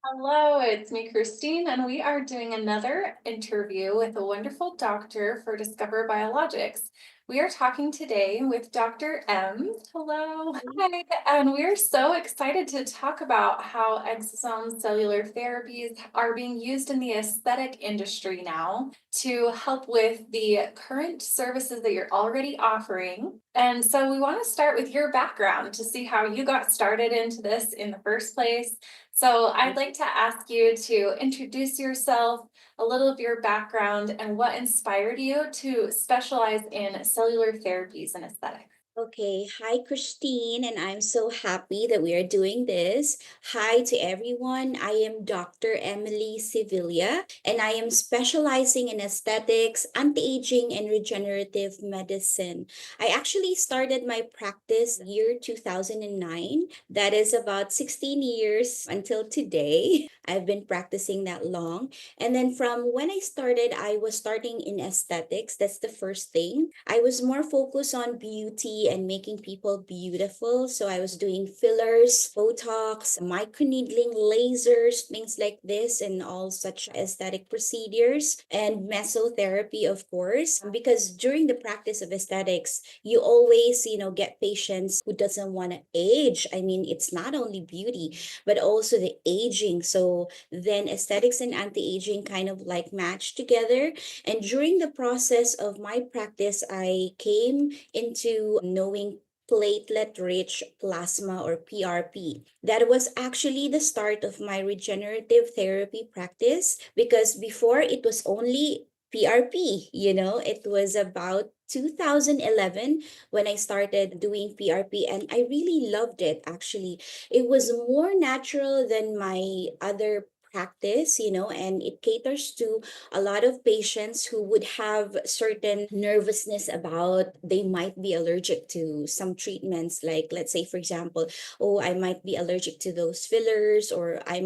Hello, it's me, Christine, and we are doing another interview with a wonderful doctor for Discover Biologics. We are talking today with Dr. M. Hello. Hi. And we're so excited to talk about how exosome cellular therapies are being used in the aesthetic industry now to help with the current services that you're already offering. And so we want to start with your background to see how you got started into this in the first place. So I'd like to ask you to introduce yourself, a little of your background, and what inspired you to specialize in cellular therapies and aesthetics. Okay, hi Christine, and I'm so happy that we are doing this. Hi to everyone. I am Dr. Emehly Sevilla, and I am specializing in aesthetics, anti-aging, and regenerative medicine. I actually started my practice year 2009. That is about 16 years until today. I've been practicing that long. And then from when I started, I was starting in aesthetics. That's the first thing. I was more focused on beauty and making people beautiful. So I was doing fillers, Botox, microneedling, lasers, things like this, and all such aesthetic procedures, and mesotherapy, of course, because during the practice of aesthetics, you always, get patients who doesn't want to age. I mean, it's not only beauty, but also the aging. So then aesthetics and anti-aging kind of like match together. And during the process of my practice, I came into knowing platelet rich plasma or PRP. That was actually the start of my regenerative therapy practice because before it was only PRP, it was about 2011 when I started doing PRP, and I really loved it actually. It was more natural than my other practice, and it caters to a lot of patients who would have certain nervousness about they might be allergic to some treatments, like let's say for example, oh, I might be allergic to those fillers, or I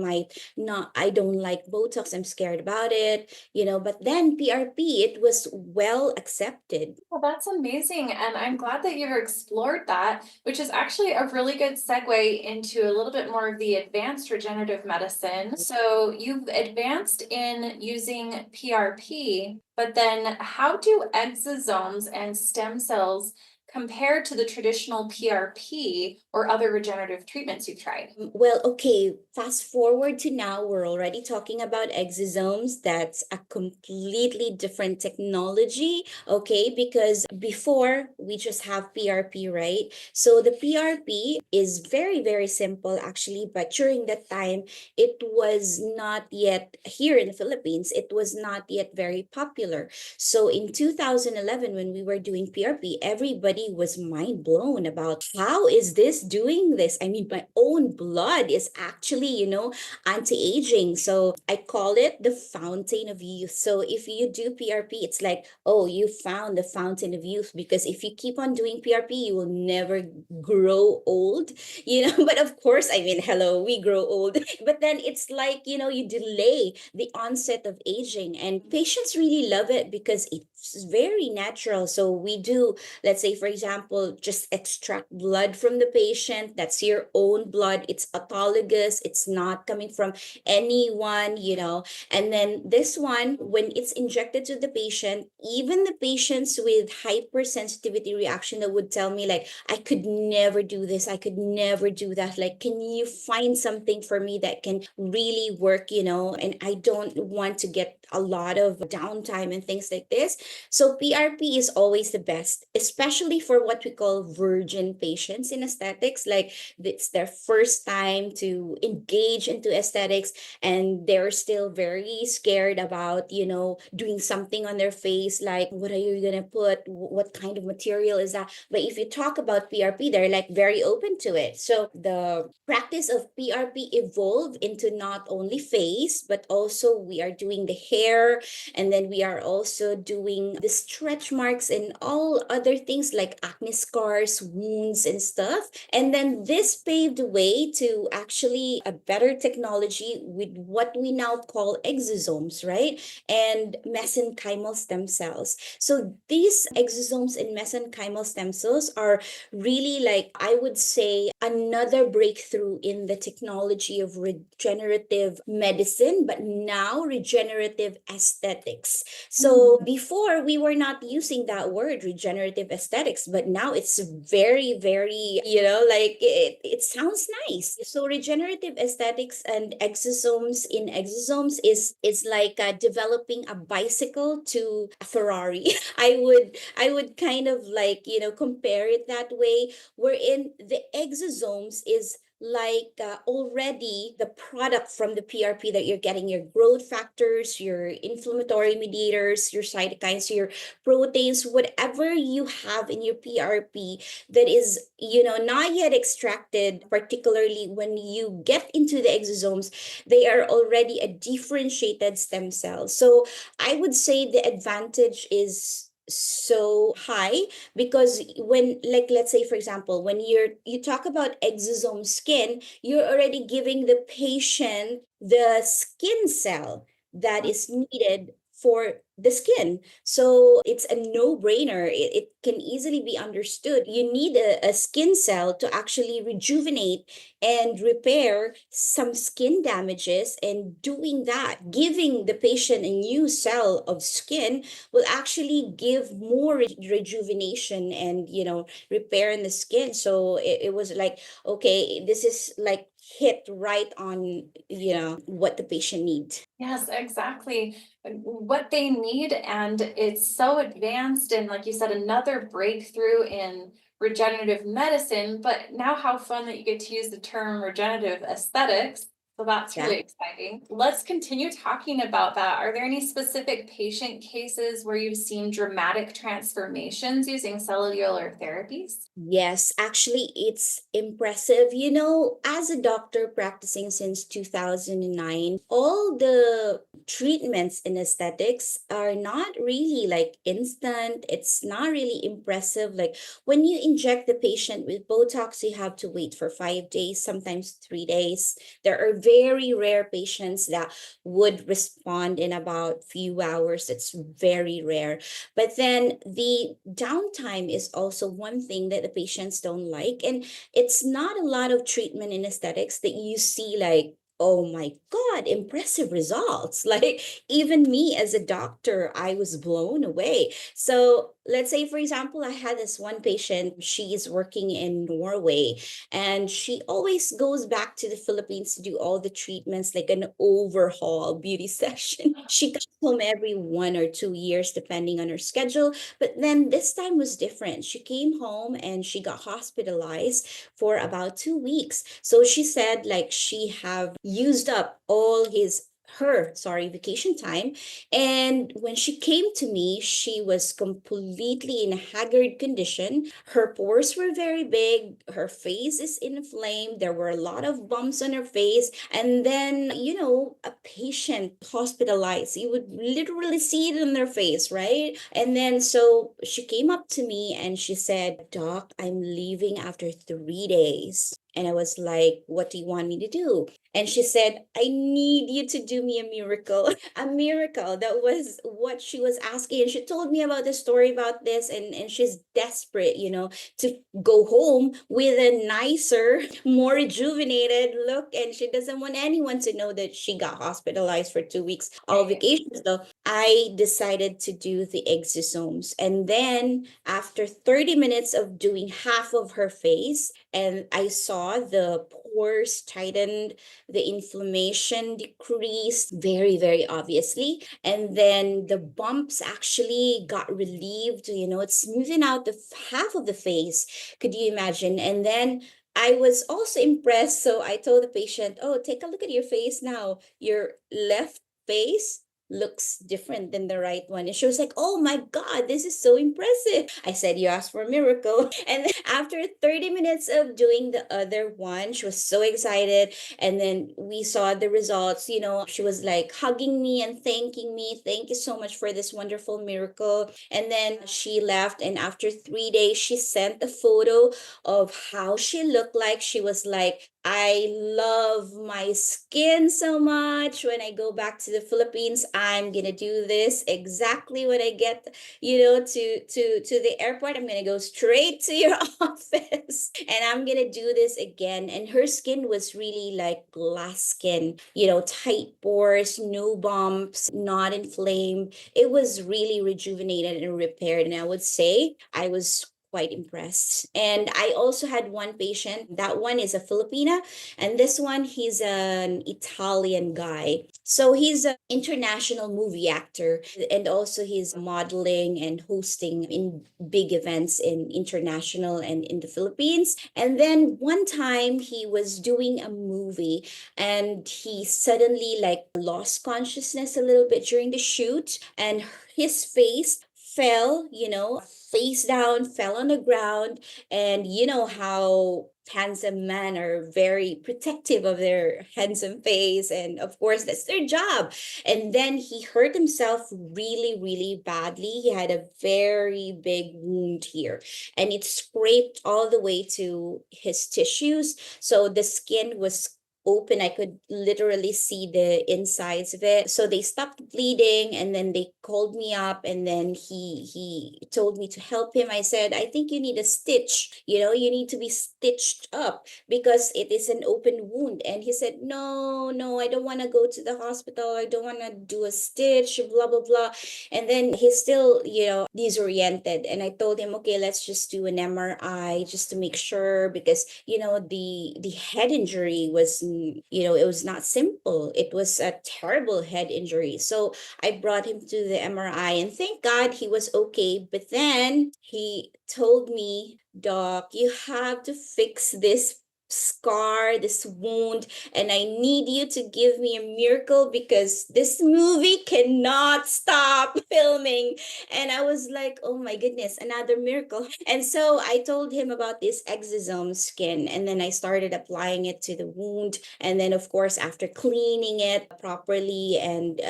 don't like Botox, I'm scared about it, but then PRP, it was well accepted. Well, that's amazing. And I'm glad that you've explored that, which is actually a really good segue into a little bit more of the advanced regenerative medicine. So you've advanced in using PRP, but then how do exosomes and stem cells compare to the traditional PRP or other regenerative treatments you've tried? Well, okay, fast forward to now, we're already talking about exosomes. That's a completely different technology, okay? Because before we just have PRP, right? So the PRP is very, very simple actually, but during that time, it was not yet here in the Philippines, it was not yet very popular. So in 2011, when we were doing PRP, everybody was mind blown about how is this doing this? I mean, my own blood is actually, anti-aging. So I call it the fountain of youth. So if you do PRP, it's like, oh, you found the fountain of youth, because if you keep on doing PRP, you will never grow old, But of course, I mean, hello, we grow old. But then it's like, you delay the onset of aging, and patients really love it because it's very natural. So we do, let's say, for example, just extract blood from the patient. That's your own blood. It's autologous. It's not coming from anyone, And then this one, when it's injected to the patient, even the patients with hypersensitivity reaction that would tell me, like, I could never do this, I could never do that. Like, can you find something for me that can really work, And I don't want to get a lot of downtime and things like this. So PRP is always the best, especially for what we call virgin patients in aesthetics. Like, it's their first time to engage into aesthetics, and they're still very scared about, doing something on their face. Like, what are you going to put? What kind of material is that? But if you talk about PRP, they're like very open to it. So the practice of PRP evolved into not only face, but also we are doing the hair, and then we are also doing the stretch marks and all other things like like acne scars, wounds, and stuff. And then this paved the way to actually a better technology with what we now call exosomes, right? And mesenchymal stem cells. So these exosomes and mesenchymal stem cells are really, like, I would say, another breakthrough in the technology of regenerative medicine, but now regenerative aesthetics. So before we were not using that word regenerative aesthetics, but now it's very, very, like it sounds nice. So regenerative aesthetics and exosomes in exosomes is like developing a bicycle to a Ferrari. I would kind of like, compare it that way, wherein the exosomes is like already the product from the PRP that you're getting, your growth factors, your inflammatory mediators, your cytokines, your proteins, whatever you have in your PRP that is, not yet extracted, particularly when you get into the exosomes, they are already a differentiated stem cell. So I would say the advantage is so high, because when, like, let's say for example, when you talk about exosome skin, you're already giving the patient the skin cell that is needed for the skin. So it's a no-brainer. It can easily be understood. You need a skin cell to actually rejuvenate and repair some skin damages, and doing that, giving the patient a new cell of skin, will actually give more rejuvenation and, repair in the skin. So it was like, okay, this is like hit right on, what the patient needs. Yes, exactly. What they need, and it's so advanced, and like you said, another breakthrough in regenerative medicine. But now, how fun that you get to use the term regenerative aesthetics. So that's Yeah. really exciting. Let's continue talking about that. Are there any specific patient cases where you've seen dramatic transformations using cellular therapies? Yes, actually, it's impressive. As a doctor practicing since 2009, all the treatments in aesthetics are not really like instant. It's not really impressive. Like when you inject the patient with Botox, you have to wait for 5 days, sometimes 3 days. There are very rare patients that would respond in about few hours. It's very rare. But then the downtime is also one thing that the patients don't like. And it's not a lot of treatment in aesthetics that you see like, oh my God, impressive results. Like even me as a doctor, I was blown away. So let's say, for example, I had this one patient, she is working in Norway, and she always goes back to the Philippines to do all the treatments, like an overhaul beauty session. She comes home every 1 or 2 years, depending on her schedule. But then this time was different. She came home and she got hospitalized for about 2 weeks. So she said like she have used up all vacation time. And when she came to me, she was completely in a haggard condition. Her pores were very big. Her face is inflamed. There were a lot of bumps on her face. And then, a patient hospitalized, you would literally see it in their face, right? And then so she came up to me and she said, Doc, I'm leaving after 3 days. And I was like, what do you want me to do? And she said, I need you to do me a miracle. A miracle. That was what she was asking. And she told me about the story about this, and she's desperate, to go home with a nicer, more rejuvenated look. And she doesn't want anyone to know that she got hospitalized for 2 weeks, all Right. vacations though. I decided to do the exosomes. And then after 30 minutes of doing half of her face, and I saw the pores tightened, the inflammation decreased very, very obviously. And then the bumps actually got relieved, it's smoothing out the half of the face. Could you imagine? And then I was also impressed. So I told the patient, oh, take a look at your face now. Your left face looks different than the right one. And she was like, oh my God, this is so impressive. I said, you asked for a miracle. And then after 30 minutes of doing the other one, she was so excited. And then we saw the results. She was like hugging me and thanking me. Thank you so much for this wonderful miracle. And then she left. And after 3 days, she sent a photo of how she looked like. She was like, I love my skin so much. When I go back to the Philippines, I'm gonna do this exactly when I get, to the airport. I'm gonna go straight to your office and I'm gonna do this again. And her skin was really like glass skin, tight pores, no bumps, not inflamed. It was really rejuvenated and repaired. And I would say I was quite impressed. And I also had one patient. That one is a Filipina, and this one he's an Italian guy. So he's an international movie actor, and also he's modeling and hosting in big events in international and in the Philippines. And then one time he was doing a movie and he suddenly like lost consciousness a little bit during the shoot, and his face fell, face down, fell on the ground. And you know how handsome men are very protective of their handsome face. And of course, that's their job. And then he hurt himself really, really badly. He had a very big wound here, and it scraped all the way to his tissues. So the skin was open. I could literally see the insides of it. So they stopped bleeding, and then they called me up, and then he told me to help him. I said, I think you need a stitch. You need to be stitched up because it is an open wound. And he said, no, no, I don't want to go to the hospital. I don't want to do a stitch, blah, blah, blah. And then he's still, disoriented. And I told him, okay, let's just do an MRI just to make sure, because, the head injury was, it was not simple. It was a terrible head injury. So I brought him to the MRI, and thank God he was okay. But then he told me, Doc, you have to fix this scar, this wound, and I need you to give me a miracle because this movie cannot stop filming. And I was like, oh my goodness, another miracle. And so I told him about this exosome skin, and then I started applying it to the wound. And then, of course, after cleaning it properly and,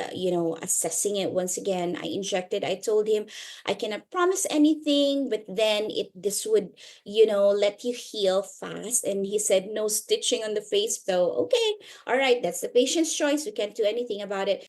assessing it once again, I injected. I told him, I cannot promise anything, but then this would, let you heal fast. And he said, no stitching on the face. So, okay, all right, that's the patient's choice. We can't do anything about it.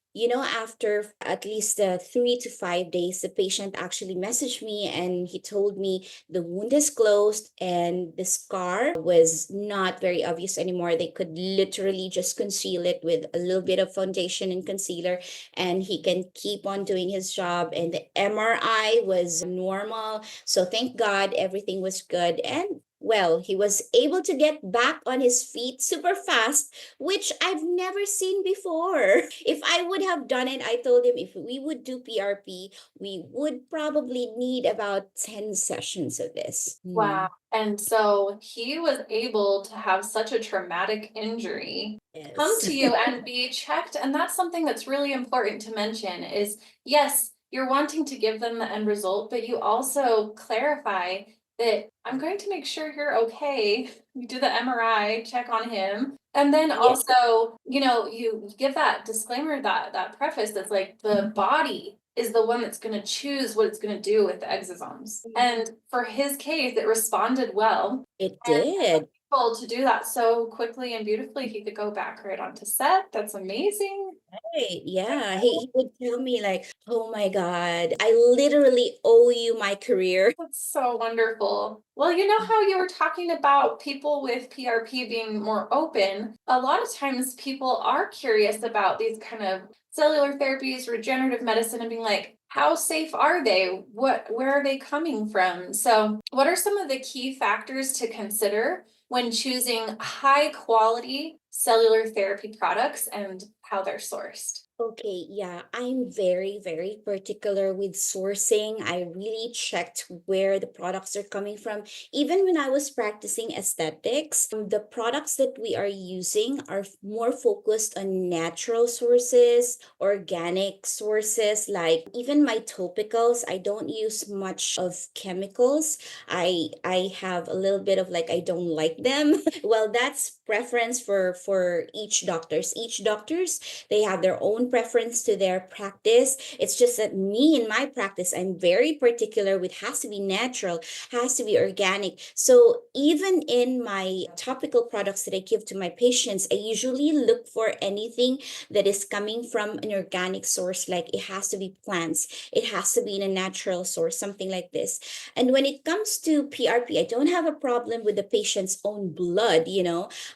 After at least 3 to 5 days, the patient actually messaged me and he told me the wound is closed and the scar was not very obvious anymore. They could literally just conceal it with a little bit of foundation and concealer, and he can keep on doing his job. And the MRI was normal. So thank God everything was good. And well, he was able to get back on his feet super fast, which I've never seen before. If I would have done it, I told him if we would do PRP, we would probably need about 10 sessions of this. Wow. And so he was able to have such a traumatic injury come Yes. to you and be checked. And that's something that's really important to mention is yes, you're wanting to give them the end result, but you also clarify that I'm going to make sure you're okay. You do the MRI, check on him. And then Yeah. also, you give that disclaimer, that preface that's like the body is the one that's going to choose what it's going to do with the exosomes. And for his case, it responded well. It And did. able to do that so quickly and beautifully, he could go back right onto set. That's amazing. Right. Yeah. He would tell me like, oh my God, I literally owe you my career. That's so wonderful. Well, you know how you were talking about people with PRP being more open? A lot of times people are curious about these kind of cellular therapies, regenerative medicine, and being like, how safe are they? Where are they coming from? So, what are some of the key factors to consider when choosing high quality cellular therapy products and how they're sourced? Okay, yeah, I'm very, very particular with sourcing. I really checked where the products are coming from. Even when I was practicing aesthetics, the products that we are using are more focused on natural sources, organic sources, like even my topicals, I don't use much of chemicals. I have a little bit of like I don't like them. Well, that's preference for each doctors. Each doctors, they have their own preference to their practice. It's just that me in my practice, I'm very particular with has to be natural, has to be organic. So even in my topical products that I give to my patients, I usually look for anything that is coming from an organic source, like it has to be plants, it has to be in a natural source, something like this. And when it comes to PRP, I don't have a problem with the patient's own blood,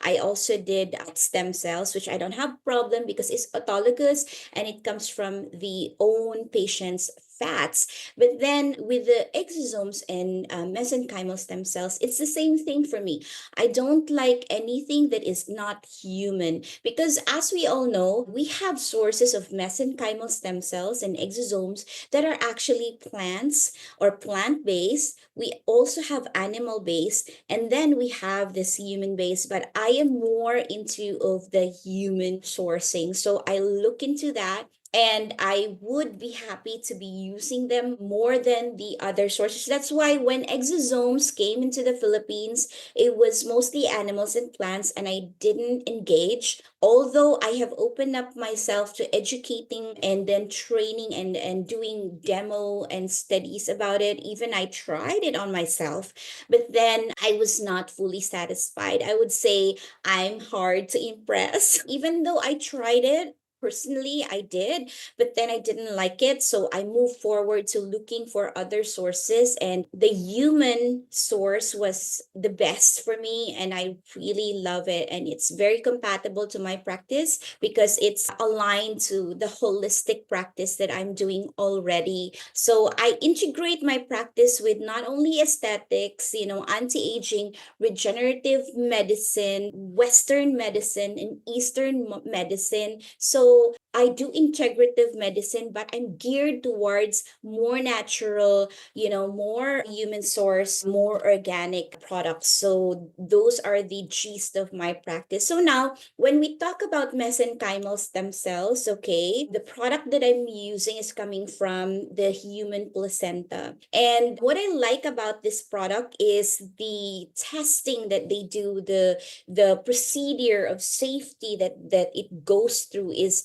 I also did stem cells, which I don't have problem because it's autologous and it comes from the own patient's fats. But then with the exosomes and mesenchymal stem cells, it's the same thing for me. I don't like anything that is not human because, as we all know, we have sources of mesenchymal stem cells and exosomes that are actually plants or plant based. We also have animal based, and then we have this human based, but I am more into of the human sourcing. So I look into that, and I would be happy to be using them more than the other sources. That's why when exosomes came into the Philippines, it was mostly animals and plants, and I didn't engage. Although I have opened up myself to educating and then training and doing demo and studies about it, even I tried it on myself, but then I was not fully satisfied. I would say I'm hard to impress. Even though I tried it, personally, I did, but then I didn't like it. So I moved forward to looking for other sources, and the human source was the best for me. And I really love it. And it's very compatible to my practice because it's aligned to the holistic practice that I'm doing already. So I integrate my practice with not only aesthetics, anti aging, regenerative medicine, Western medicine, and Eastern medicine. So I do integrative medicine, but I'm geared towards more natural, more human source, more organic products. So those are the gist of my practice. So now, when we talk about mesenchymal stem cells, okay, the product that I'm using is coming from the human placenta. And what I like about this product is the testing that they do, the procedure of safety that it goes through is,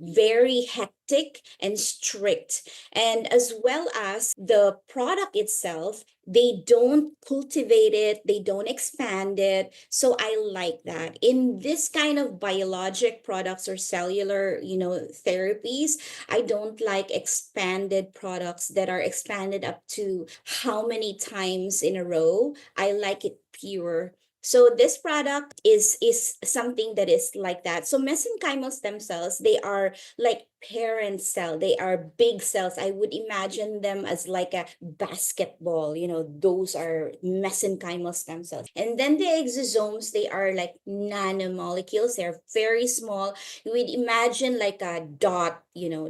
very hectic and strict. And as well as the product itself, they don't cultivate it, they don't expand it. So I like that. In this kind of biologic products or cellular, therapies, I don't like expanded products that are expanded up to how many times in a row. I like it pure. So this product is something that is like that. So mesenchymal stem cells, they are like parent cell. They are big cells. I would imagine them as like a basketball. Those are mesenchymal stem cells. And then the exosomes, they are like nanomolecules. They're very small. You would imagine like a dot,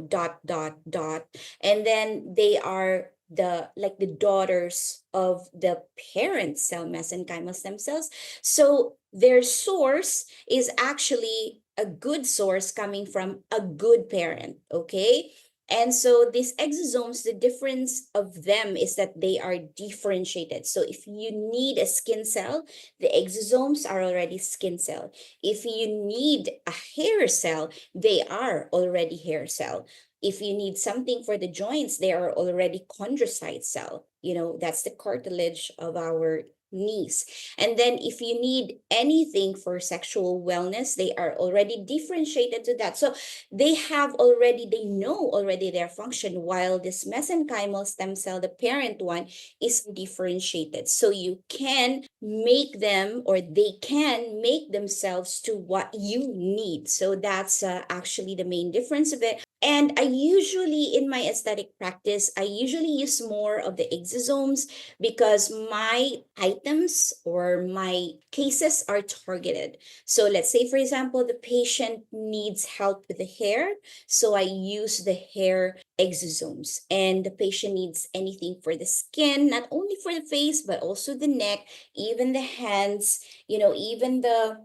dot, dot, dot. And then they are the daughters of the parent cell, mesenchymal stem cells. So their source is actually a good source coming from a good parent, okay? And so these exosomes, the difference of them is that they are differentiated. So if you need a skin cell, the exosomes are already skin cell. If you need a hair cell, they are already hair cell. If you need something for the joints, they are already chondrocyte cell. That's the cartilage of our knees. And then if you need anything for sexual wellness, they are already differentiated to that. So they know already their function, while this mesenchymal stem cell, the parent one, is differentiated. So you can make them, or they can make themselves to what you need. So that's actually the main difference of it. And I usually, in my aesthetic practice, I usually use more of the exosomes because my items or my cases are targeted. So let's say, for example, the patient needs help with the hair. So I use the hair exosomes, and the patient needs anything for the skin, not only for the face, but also the neck, even the hands, even the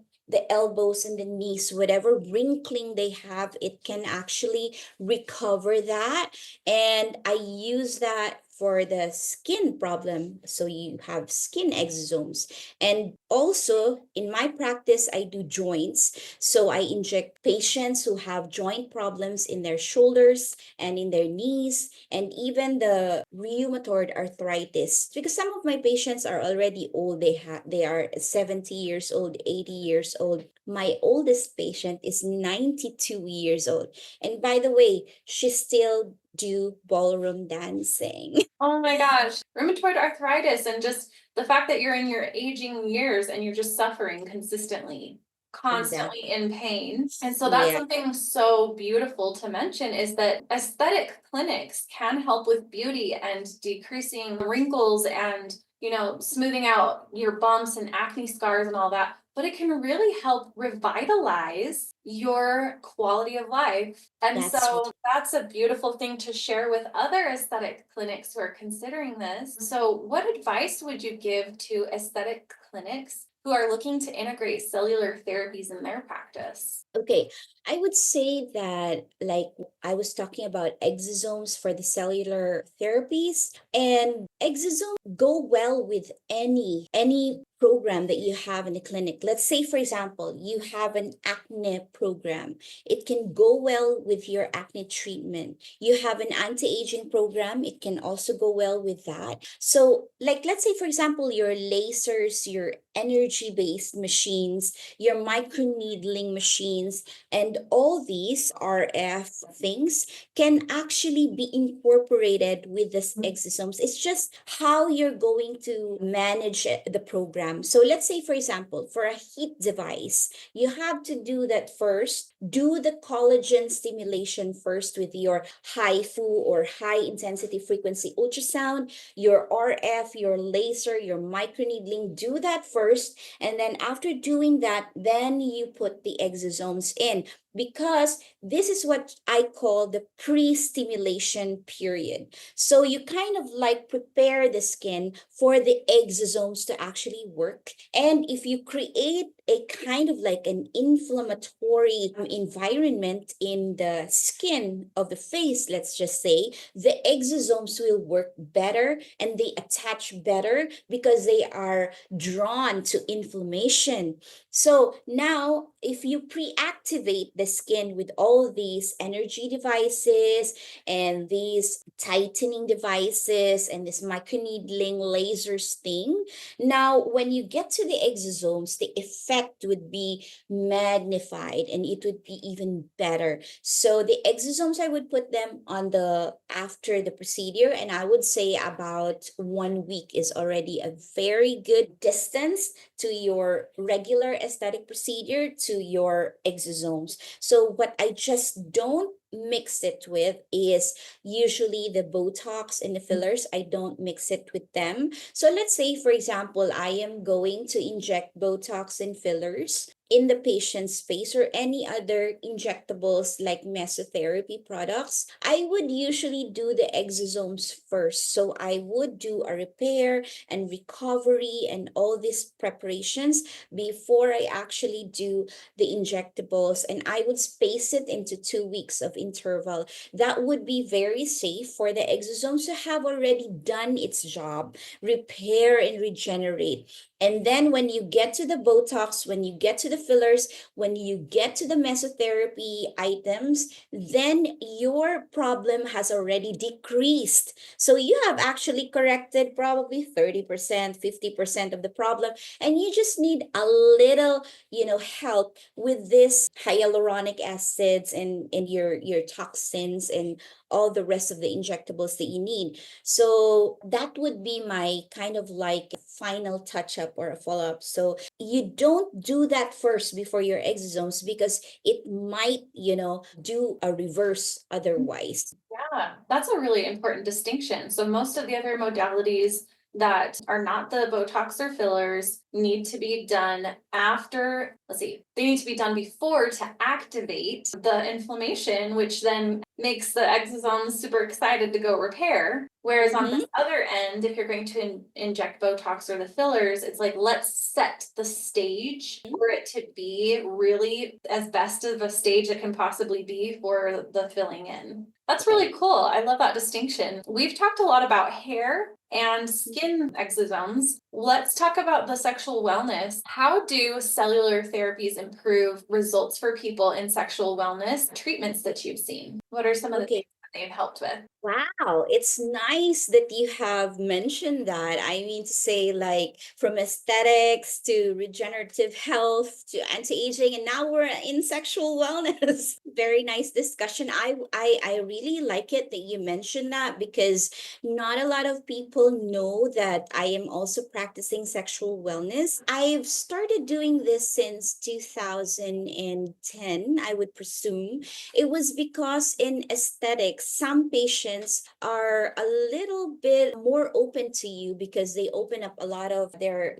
elbows and the knees, whatever wrinkling they have, it can actually recover that. And I use that for the skin problem. So you have skin exosomes. And also in my practice, I do joints. So I inject patients who have joint problems in their shoulders and in their knees, and even the rheumatoid arthritis. Because some of my patients are already old. They are 70 years old, 80 years old. My oldest patient is 92 years old. And by the way, she still do ballroom dancing. Oh my gosh, rheumatoid arthritis and just the fact that you're in your aging years and you're just suffering consistently, constantly Exactly. in pain. And so that's Yeah, something so beautiful to mention is that aesthetic clinics can help with beauty and decreasing wrinkles and, smoothing out your bumps and acne scars and all that. But it can really help revitalize your quality of life. And that's right. so that's a beautiful thing to share with other aesthetic clinics who are considering this. So, what advice would you give to aesthetic clinics who are looking to integrate cellular therapies in their practice? Okay, I would say that, like I was talking about exosomes for the cellular therapies, and exosomes go well with any program that you have in the clinic. Let's say, for example, you have an acne program. It can go well with your acne treatment. You have an anti-aging program. It can also go well with that. So, like, let's say, for example, your lasers, your energy-based machines, your microneedling machines, and all these RF things can actually be incorporated with this exosomes. It's just how you're going to manage the program. So let's say, for example, for a heat device, you have to do that first. Do the collagen stimulation first with your HIFU or high intensity frequency ultrasound, your RF, your laser, your microneedling. Do that first. And then after doing that, then you put the exosomes in, because this is what I call the pre-stimulation period. So you kind of like prepare the skin for the exosomes to actually work. And if you create a kind of like an inflammatory environment in the skin of the face, let's just say, the exosomes will work better and they attach better because they are drawn to inflammation. So now, if you pre-activate the skin with all these energy devices and these tightening devices and this microneedling lasers thing, now when you get to the exosomes, the effect would be magnified and it would be even better. So the exosomes, I would put them on the after the procedure, and I would say about 1 week is already a very good distance to your regular aesthetic procedure to your exosomes. So what I just don't mix it with is usually the Botox and the fillers. I don't mix it with them. So let's say, for example, I am going to inject Botox and fillers in the patient's face or any other injectables like mesotherapy products. I would usually do the exosomes first. So I would do a repair and recovery and all these preparations before I actually do the injectables, and I would space it into 2 weeks of interval. That would be very safe for the exosomes to have already done its job, repair and regenerate. And then when you get to the Botox, when you get to the fillers, when you get to the mesotherapy items, then your problem has already decreased. So you have actually corrected probably 30%, 50% of the problem, and you just need a little, help with this hyaluronic acids and your toxins and all the rest of the injectables that you need. So that would be my kind of like final touch up checkup or a follow-up. So you don't do that first before your exosomes because it might, do a reverse otherwise. Yeah, that's a really important distinction. So most of the other modalities that are not the Botox or fillers need to be done after, let's see, they need to be done before to activate the inflammation, which then makes the exosomes super excited to go repair. Whereas on Mhm. this other end, if you're going to inject Botox or the fillers, it's like, let's set the stage for it to be really as best of a stage it can possibly be for the filling in. That's really cool. I love that distinction. We've talked a lot about hair and skin exosomes. Let's talk about the sexual wellness. How do cellular therapies improve results for people in sexual wellness treatments that you've seen? What are some of the Okay. things that they've helped with? Wow, it's nice that you have mentioned that. I mean to say, like from aesthetics to regenerative health to anti-aging, and now we're in sexual wellness. Very nice discussion. I really like it that you mentioned that because not a lot of people know that I am also practicing sexual wellness. I've started doing this since 2010, I would presume. It was because in aesthetics, some patients are a little bit more open to you because they open up a lot of their,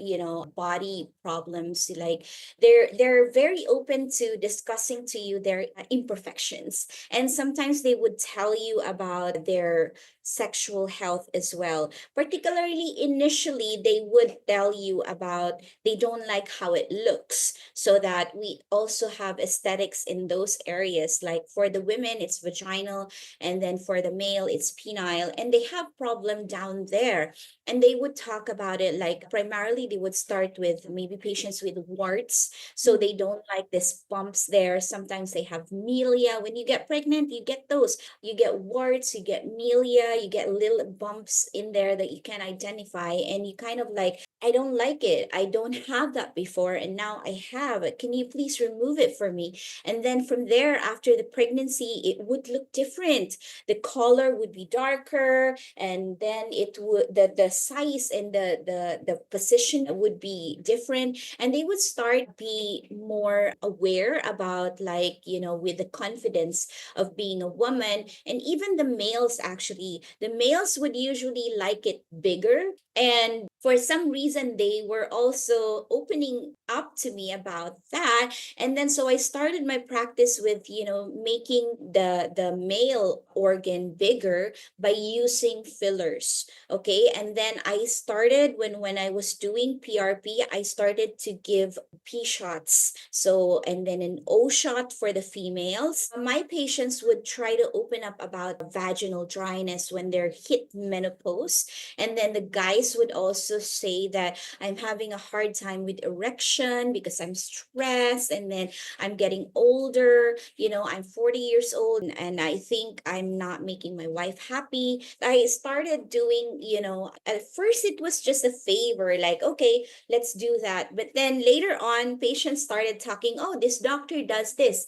body problems. Like they're very open to discussing to you their imperfections. And sometimes they would tell you about their sexual health as well. Particularly initially, they would tell you about they don't like how it looks, so that we also have aesthetics in those areas. Like for the women, it's vaginal, and then for the male, it's penile, and they have problem down there. And they would talk about it, like primarily they would start with maybe patients with warts, so they don't like this bumps there. Sometimes they have milia. When you get pregnant, you get those. You get warts, you get milia, you get little bumps in there that you can identify, and you kind of like, I don't like it. I don't have that before, and now I have it. Can you please remove it for me? And then from there, after the pregnancy, it would look different. The color would be darker, and then it would the size and the position would be different, and they would start be more aware about, like, with the confidence of being a woman. And even the males, actually, the males would usually like it bigger, and for some reason they were also opening up to me about that. And then so I started my practice with, making the male organ bigger by using fillers. Okay, and then I started when I was doing PRP, I started to give P shots. So, and then an O shot for the females. My patients would try to open up about vaginal dryness when they're hit menopause. And then the guys would also say that I'm having a hard time with erection because I'm stressed, and then I'm getting older. I'm 40 years old, and I think I'm not making my wife happy. I started doing, at first it was just a favor, like, okay, let's do that. But then later on, patients started talking, oh, this doctor does this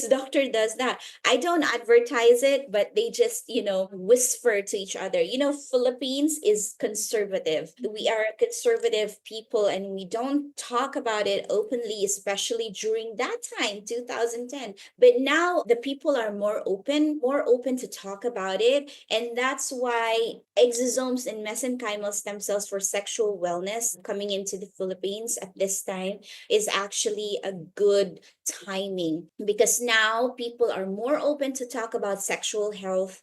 doctor does that. I don't advertise it, but they just, whisper to each other. Philippines is conservative. We are a conservative people, and we don't talk about it openly, especially during that time, 2010. But now the people are more open to talk about it. And that's why exosomes and mesenchymal stem cells for sexual wellness coming into the Philippines at this time is actually a good timing, because now people are more open to talk about sexual health.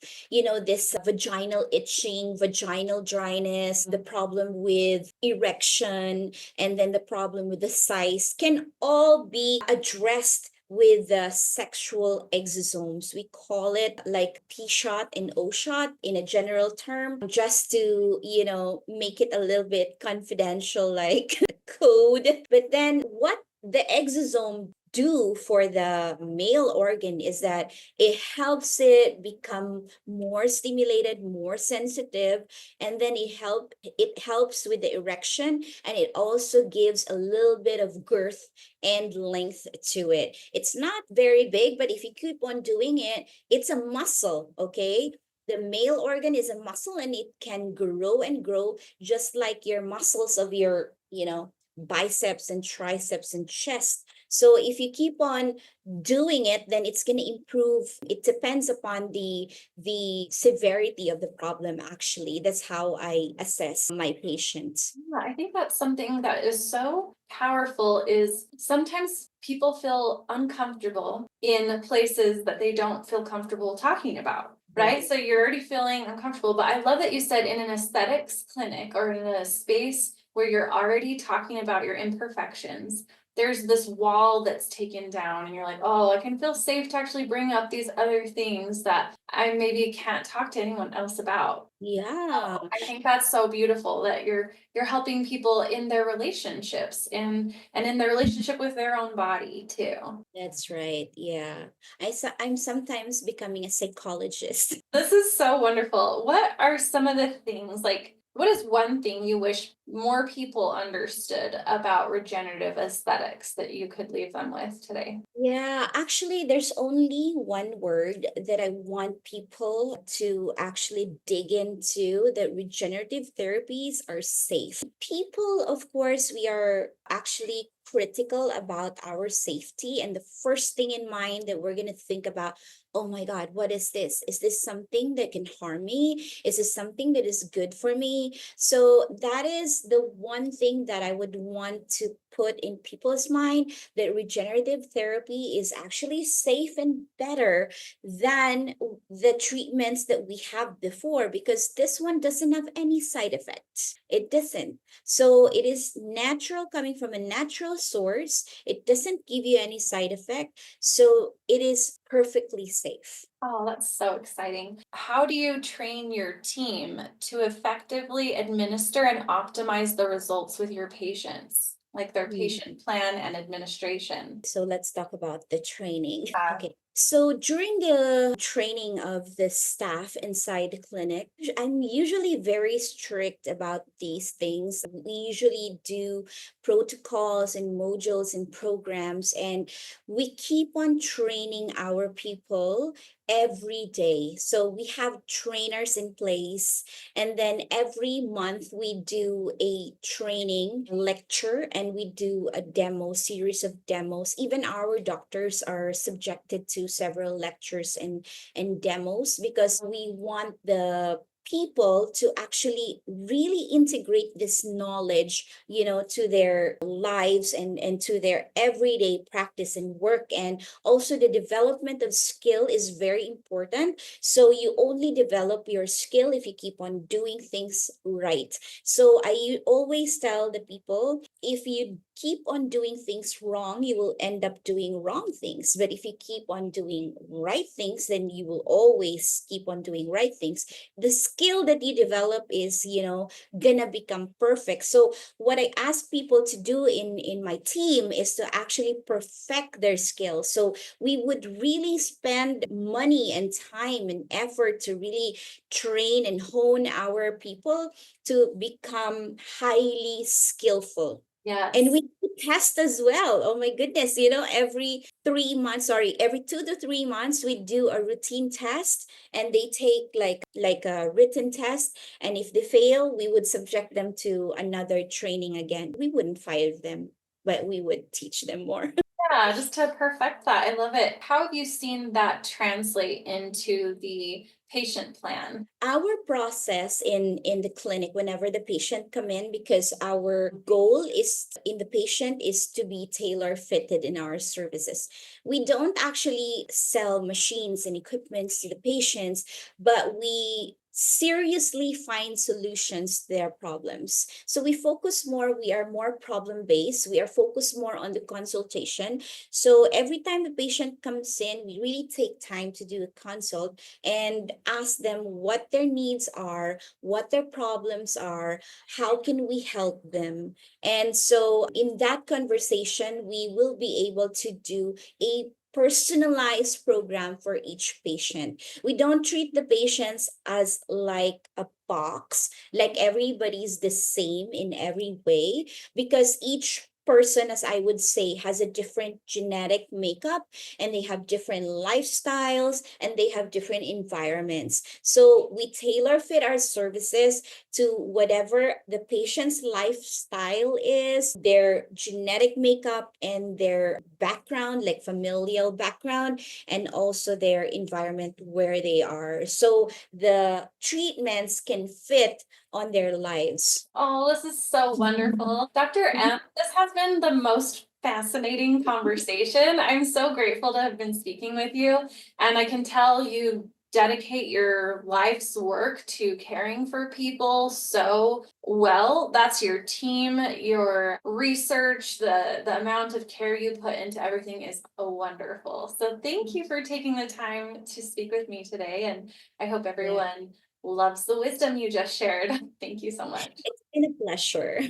This vaginal itching, vaginal dryness, the problem with erection, and then the problem with the size can all be addressed with the sexual exosomes. We call it like P shot and O shot in a general term, just to, make it a little bit confidential, like code. But then what the exosome do for the male organ is that it helps it become more stimulated, more sensitive, and then it helps with the erection, and it also gives a little bit of girth and length to it. It's not very big, but if you keep on doing it, it's a muscle, okay? The male organ is a muscle, and it can grow and grow just like your muscles of your, biceps and triceps and chest. So if you keep on doing it, then it's going to improve. It depends upon the severity of the problem. Actually, that's how I assess my patients. Yeah, I think that's something that is so powerful is sometimes people feel uncomfortable in places that they don't feel comfortable talking about, right? So you're already feeling uncomfortable, but I love that you said in an aesthetics clinic or in a space where you're already talking about your imperfections, there's this wall that's taken down and you're like, oh, I can feel safe to actually bring up these other things that I maybe can't talk to anyone else about. Yeah. Oh, I think that's so beautiful that you're helping people in their relationships and in their relationship with their own body too. That's right. Yeah. I'm sometimes becoming a psychologist. This is so wonderful. What are some of the things like what is one thing you wish more people understood about regenerative aesthetics that you could leave them with today? Yeah, actually, there's only one word that I want people to actually dig into, that regenerative therapies are safe. People, of course, we are actually critical about our safety. And the first thing in mind that we're going to think about, oh my God, what is this? Is this something that can harm me? Is this something that is good for me? So that is the one thing that I would want to put in people's mind, that regenerative therapy is actually safe and better than the treatments that we have before, because this one doesn't have any side effects. It doesn't. So it is natural, coming from a natural source. It doesn't give you any side effect. So it is perfectly safe. Oh, that's so exciting. How do you train your team to effectively administer and optimize the results with your patients, like their patient plan and administration? So let's talk about the training. Uh, Okay. So during the training of the staff inside the clinic, I'm usually very strict about these things. We usually do protocols and modules and programs, and we keep on training our people every day. So we have trainers in place, and then every month we do a training lecture and we do a demo, series of demos. Even our doctors are subjected to several lectures and demos, because we want the people to actually really integrate this knowledge, to their lives and to their everyday practice and work. And also the development of skill is very important. So you only develop your skill if you keep on doing things right. So always tell the people, if you keep on doing things wrong, you will end up doing wrong things. But if you keep on doing right things, then you will always keep on doing right things. The skill that you develop is, gonna become perfect. So what I ask people to do in my team is to actually perfect their skills. So we would really spend money and time and effort to really train and hone our people to become highly skillful. And yes. we do test as well. Oh my goodness, every 3 months, sorry, every 2 to 3 months, we do a routine test, and they take like a written test. And if they fail, we would subject them to another training again. We wouldn't fire them, but we would teach them more. Yeah, just to perfect that. I love it. How have you seen that translate into the patient plan? Our process in the clinic, whenever the patient come in, because our goal is in the patient is to be tailor fitted in our services. We don't actually sell machines and equipments to the patients, but we seriously find solutions to their problems. So we are more problem based. We are focused more on the consultation. So every time the patient comes in, we really take time to do a consult and ask them what their needs are, what their problems are, how can we help them. And so in that conversation, we will be able to do a personalized program for each patient. We don't treat the patients as like a box, like everybody's the same in every way, because each person, as I would say, has a different genetic makeup, and they have different lifestyles, and they have different environments. So we tailor fit our services to whatever the patient's lifestyle is, their genetic makeup, and their background, like familial background, and also their environment where they are. So the treatments can fit on their lives. Oh, this is so wonderful. Dr. M, this has been the most fascinating conversation. I'm so grateful to have been speaking with you, and I can tell you dedicate your life's work to caring for people so well. That's your team, your research, the amount of care you put into everything is wonderful. So thank you for taking the time to speak with me today, and I hope Yeah, everyone loves the wisdom you just shared. Thank you so much. it's been a pleasure.